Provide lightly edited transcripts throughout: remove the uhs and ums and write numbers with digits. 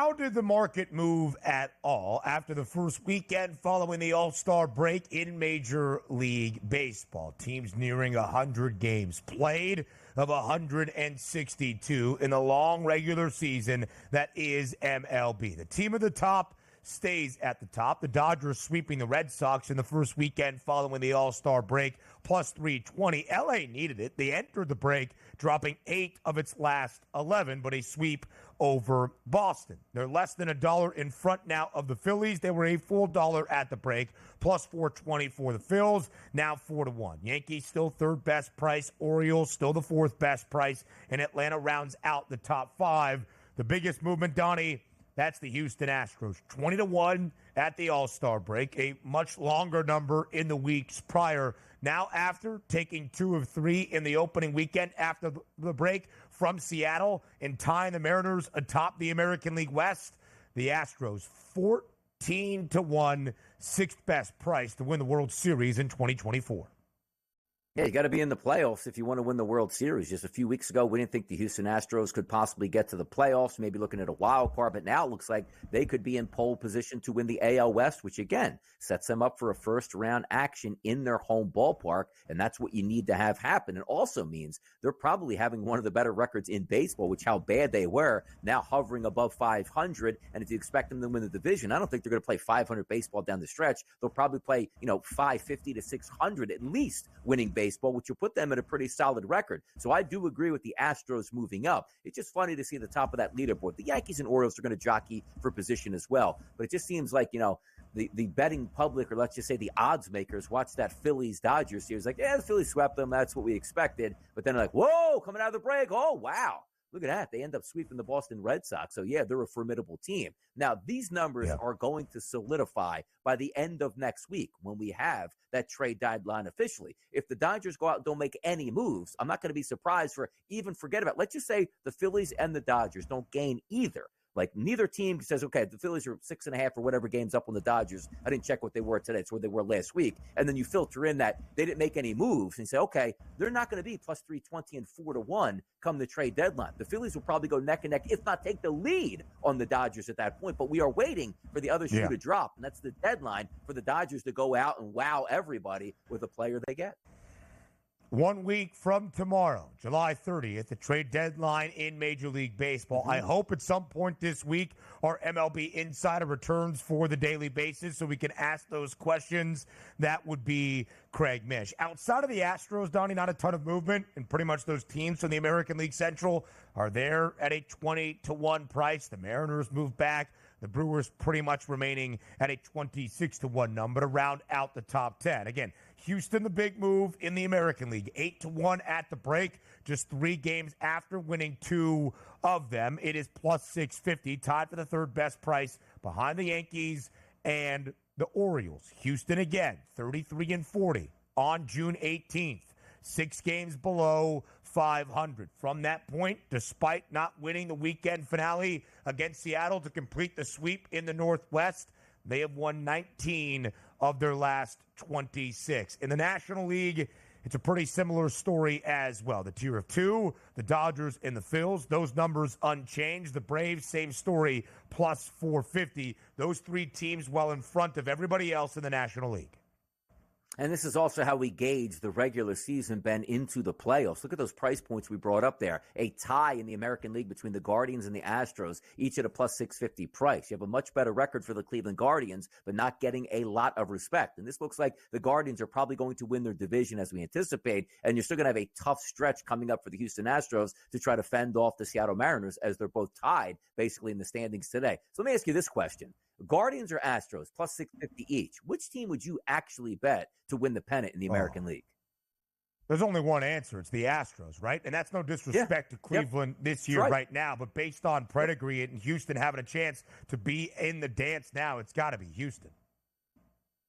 How did the market move at all after the first weekend following the All-Star break in Major League Baseball? Teams nearing 100 games played of 162 in the long regular season that is MLB. The team at the top stays at the top. The Dodgers sweeping the Red Sox in the first weekend following the All-Star break, plus 320. LA needed it. They entered the break dropping 8 of its last 11, but a sweep over Boston. They're less than $1 in front now of the Phillies. They were a full dollar at the break, plus 420 for the Phils, now 4-1. Yankees still third best price. Orioles still the fourth best price. And Atlanta rounds out the top 5. The biggest movement, Donnie, that's the Houston Astros, 20-1 at the All-Star break, a much longer number in the weeks prior. Now, after taking 2 of 3 in the opening weekend after the break from Seattle and tying the Mariners atop the American League West, the Astros 14-1, sixth best price to win the World Series in 2024. Yeah, you got to be in the playoffs if you want to win the World Series. Just a few weeks ago, we didn't think the Houston Astros could possibly get to the playoffs, maybe looking at a wild card, but now it looks like they could be in pole position to win the AL West, which again sets them up for a first-round action in their home ballpark, and that's what you need to have happen. It also means they're probably having one of the better records in baseball, which how bad they were, now hovering above 500, and if you expect them to win the division, I don't think they're going to play 500 baseball down the stretch. They'll probably play, 550 to 600 at least winning baseball, which will put them at a pretty solid record. So I do agree with the Astros moving up. It's just funny to see the top of that leaderboard. The Yankees and Orioles are going to jockey for position as well. But it just seems like, the betting public, or let's just say the odds makers, watch that Phillies-Dodgers series. Like, yeah, the Phillies swept them. That's what we expected. But then like, whoa, coming out of the break. Oh, wow. Look at that. They end up sweeping the Boston Red Sox. So, yeah, they're a formidable team. Now, these numbers are going to solidify by the end of next week when we have that trade deadline officially. If the Dodgers go out and don't make any moves, I'm not going to be surprised forget about it. Let's just say the Phillies and the Dodgers don't gain either. Like, neither team says, okay, the Phillies are 6.5 or whatever games up on the Dodgers. I didn't check what they were today. It's where they were last week. And then you filter in that they didn't make any moves and say, okay, they're not going to be plus 320 and 4-1 come the trade deadline. The Phillies will probably go neck and neck, if not take the lead on the Dodgers at that point. But we are waiting for the other shoe to drop. And that's the deadline for the Dodgers to go out and wow everybody with a player they get. 1 week from tomorrow, July 30th, the trade deadline in Major League Baseball. I hope at some point this week our MLB insider returns for the daily basis so we can ask those questions. That would be Craig Mish. Outside of the Astros, Donnie, not a ton of movement, and pretty much those teams from the American League Central are there at a 20-1 price. The Mariners move back. The Brewers pretty much remaining at a 26-1 number to round out the top 10. Again, Houston, the big move in the American League, 8-1 at the break, just 3 games after winning 2 of them. It is plus 650, tied for the third best price behind the Yankees and the Orioles. Houston again, 33-40 on June 18th, 6 games below 500. From that point, despite not winning the weekend finale against Seattle to complete the sweep in the Northwest, they have won 19 of their last 26. In the National League, it's a pretty similar story as well. The tier of 2, the Dodgers and the Phils, those numbers unchanged. The Braves, same story, plus 450. Those 3 teams well in front of everybody else in the National League. And this is also how we gauge the regular season, Ben, into the playoffs. Look at those price points we brought up there. A tie in the American League between the Guardians and the Astros, each at a plus 650 price. You have a much better record for the Cleveland Guardians, but not getting a lot of respect. And this looks like the Guardians are probably going to win their division as we anticipate, and you're still going to have a tough stretch coming up for the Houston Astros to try to fend off the Seattle Mariners as they're both tied basically in the standings today. So let me ask you this question. Guardians or Astros, plus 650 each. Which team would you actually bet to win the pennant in the American League? There's only one answer. It's the Astros, right? And that's no disrespect to Cleveland this year right now, but based on pedigree and Houston having a chance to be in the dance now, it's got to be Houston.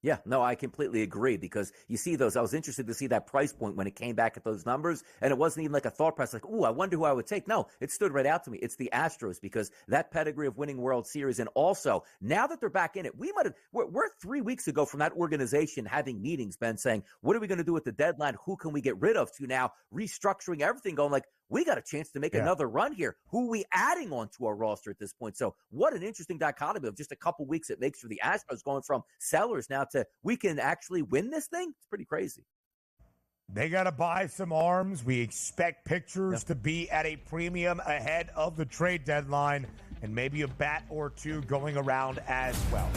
Yeah, no, I completely agree because you see those. I was interested to see that price point when it came back at those numbers, and it wasn't even like a thought process like, ooh, I wonder who I would take. No, it stood right out to me. It's the Astros because that pedigree of winning World Series, and also now that they're back in it, we're 3 weeks ago from that organization having meetings, Ben, saying, what are we going to do with the deadline? Who can we get rid of? To now restructuring everything, going like, we got a chance to make another run here. Who are we adding onto our roster at this point? So what an interesting dichotomy of just a couple weeks it makes for the Astros, going from sellers now to we can actually win this thing. It's pretty crazy. They got to buy some arms. We expect pitchers to be at a premium ahead of the trade deadline, and maybe a bat or two going around as well.